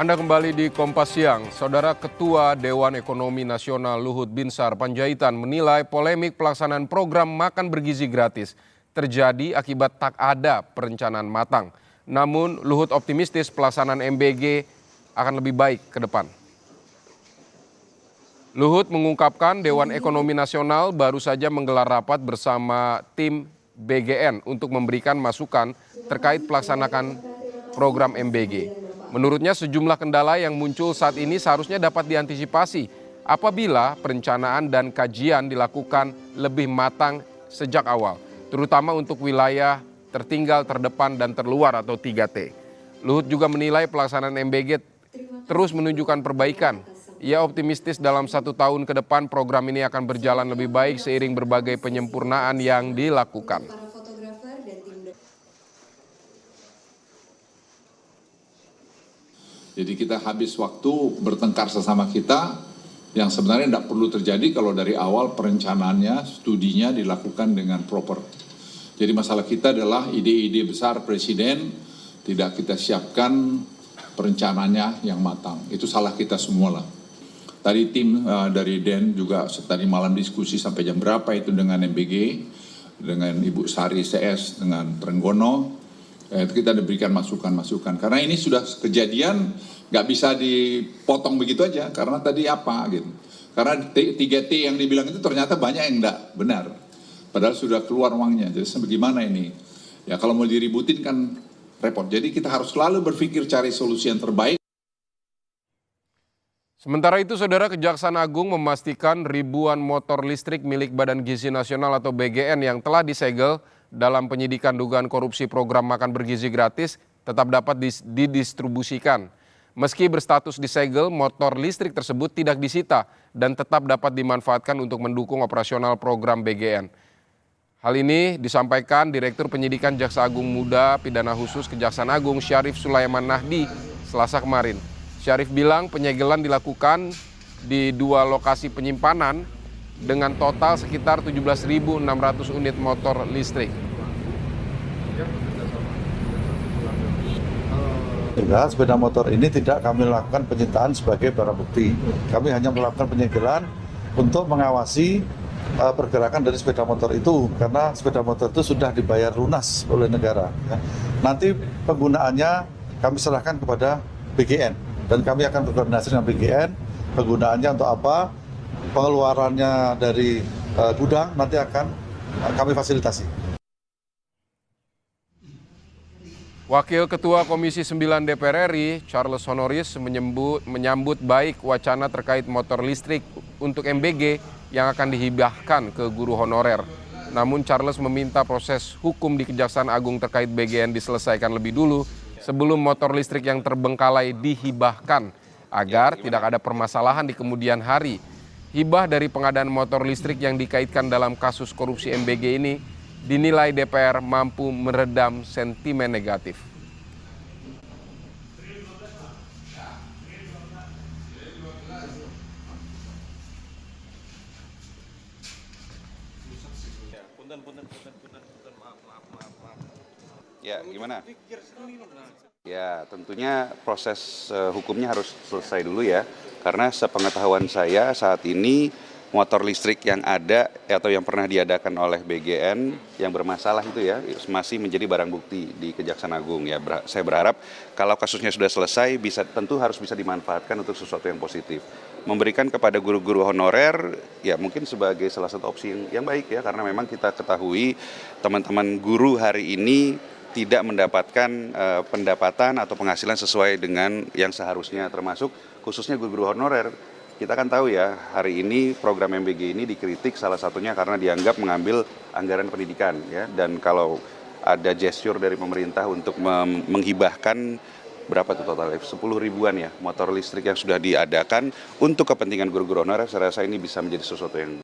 Anda kembali di Kompas Siang. Saudara Ketua Dewan Ekonomi Nasional Luhut Binsar Panjaitan menilai polemik pelaksanaan program makan bergizi gratis terjadi akibat tak ada perencanaan matang. Namun Luhut optimistis pelaksanaan MBG akan lebih baik ke depan. Luhut mengungkapkan Dewan Ekonomi Nasional baru saja menggelar rapat bersama tim BGN untuk memberikan masukan terkait pelaksanaan program MBG. Menurutnya sejumlah kendala yang muncul saat ini seharusnya dapat diantisipasi apabila perencanaan dan kajian dilakukan lebih matang sejak awal, terutama untuk wilayah tertinggal, terdepan, dan terluar atau 3T. Luhut juga menilai pelaksanaan MBG terus menunjukkan perbaikan. Ia optimistis dalam 1 tahun ke depan program ini akan berjalan lebih baik seiring berbagai penyempurnaan yang dilakukan. Jadi kita habis waktu bertengkar sesama kita yang sebenarnya tidak perlu terjadi kalau dari awal perencanaannya, studinya dilakukan dengan proper. Jadi masalah kita adalah ide-ide besar Presiden tidak kita siapkan perencanaannya yang matang. Itu salah kita semua lah. Tadi tim dari DEN juga tadi malam diskusi sampai jam berapa itu dengan MBG, dengan Ibu Sari CS, dengan Trenggono. Kita diberikan masukan-masukan. Karena ini sudah kejadian, nggak bisa dipotong begitu aja. Karena tadi apa gitu. Karena 3T yang dibilang itu ternyata banyak yang nggak benar. Padahal sudah keluar uangnya. Jadi bagaimana ini? Ya kalau mau diributin kan repot. Jadi kita harus selalu berpikir cari solusi yang terbaik. Sementara itu, Saudara, Kejaksaan Agung memastikan ribuan motor listrik milik Badan Gizi Nasional atau BGN yang telah disegel dalam penyidikan dugaan korupsi program makan bergizi gratis tetap dapat didistribusikan. Meski berstatus disegel, motor listrik tersebut tidak disita dan tetap dapat dimanfaatkan untuk mendukung operasional program BGN. Hal ini disampaikan Direktur Penyidikan Jaksa Agung Muda Pidana Khusus Kejaksaan Agung Syarif Sulaiman Nahdi Selasa kemarin. Syarif bilang penyegelan dilakukan di 2 lokasi penyimpanan dengan total sekitar 17.600 unit motor listrik. Juga sepeda motor ini tidak kami lakukan penyitaan sebagai barang bukti. Kami hanya melakukan penyegelan untuk mengawasi pergerakan dari sepeda motor itu, karena sepeda motor itu sudah dibayar lunas oleh negara. Nanti penggunaannya kami serahkan kepada BGN dan kami akan berkoordinasi dengan BGN penggunaannya untuk apa, pengeluarannya dari gudang nanti akan kami fasilitasi. Wakil Ketua Komisi 9 DPR RI, Charles Honoris, menyambut baik wacana terkait motor listrik untuk MBG yang akan dihibahkan ke guru honorer. Namun Charles meminta proses hukum di Kejaksaan Agung terkait BGN diselesaikan lebih dulu sebelum motor listrik yang terbengkalai dihibahkan agar tidak ada permasalahan di kemudian hari. Hibah dari pengadaan motor listrik yang dikaitkan dalam kasus korupsi MBG ini dinilai DPR mampu meredam sentimen negatif. Ya, gimana? Ya, tentunya proses hukumnya harus selesai dulu ya. Karena sepengetahuan saya saat ini motor listrik yang ada atau yang pernah diadakan oleh BGN yang bermasalah itu ya masih menjadi barang bukti di Kejaksaan Agung ya. Saya berharap kalau kasusnya sudah selesai tentu harus bisa dimanfaatkan untuk sesuatu yang positif. Memberikan kepada guru-guru honorer ya mungkin sebagai salah satu opsi yang baik ya, karena memang kita ketahui teman-teman guru hari ini tidak mendapatkan pendapatan atau penghasilan sesuai dengan yang seharusnya, termasuk khususnya guru-guru honorer. Kita kan tahu ya, hari ini program MBG ini dikritik salah satunya karena dianggap mengambil anggaran pendidikan ya. Dan kalau ada gesture dari pemerintah untuk menghibahkan berapa itu total? 10 ribuan ya motor listrik yang sudah diadakan untuk kepentingan guru-guru honorer, saya rasa ini bisa menjadi sesuatu yang